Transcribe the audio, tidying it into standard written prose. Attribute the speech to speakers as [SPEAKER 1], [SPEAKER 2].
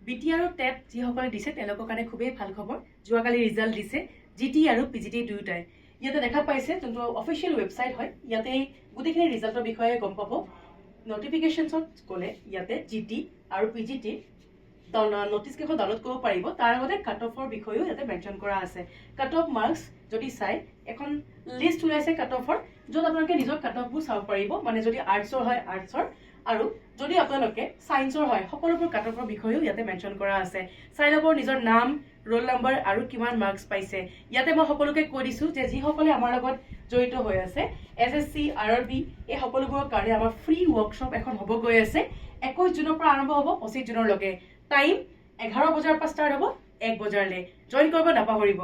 [SPEAKER 1] বিটি আৰু টেট যিসকলে দিছে তেওঁলোকৰ কাৰণে খুবেই ভাল খবৰ। যোৱাকালি ৰিজাল্ট দিছে জিটি আৰু পিজিটি দুয়োটাই। ইয়াতে দেখা পাইছে যোনটো অফিচিয়েল ৱেবছাইট হয়, ইয়াতে গোটেইখিনি ৰিজাল্টৰ বিষয়ে গম পাব। নটিফিকেশ্যনছত গ'লে ইয়াতে জিটি আৰু পিজিটি নটিচ কেইখন ডাউনলোড কৰিব পাৰিব। তাৰ আগতে কাট অফৰ বিষয়েও ইয়াতে মেনশ্যন কৰা আছে। কাট অফ মাৰ্কছ যদি চাই এখন লিষ্ট ওলাইছে কাট অফৰ, য'ত আপোনালোকে নিজৰ কাট অফবোৰ চাব পাৰিব। মানে যদি আৰ্টছৰ হয় আৰ্টছৰ, আৰু যদি আপোনালোকে ছায়েন্সৰ হয় সকলোবোৰ কাট অফৰ বিষয়েও ইয়াতে মেনশ্যন কৰা আছে। চাই ল'ব নিজৰ নাম, ৰোল নম্বৰ আৰু কিমান মাৰ্কছ পাইছে। ইয়াতে মই সকলোকে কৈ দিছোঁ যে যিসকলে আমাৰ লগত জড়িত হৈ আছে SSC RRB এই সকলোবোৰৰ কাৰণে আমাৰ ফ্ৰী ৱৰ্কশ্বপ এখন হ'ব গৈ আছে। 21 জুনৰ পৰা আৰম্ভ হ'ব 25 জুনৰলৈকে। টাইম 11 বজাৰ পৰা ষ্টাৰ্ট হ'ব 1 বজাৰলৈ। জইন কৰিব নাপাহৰিব।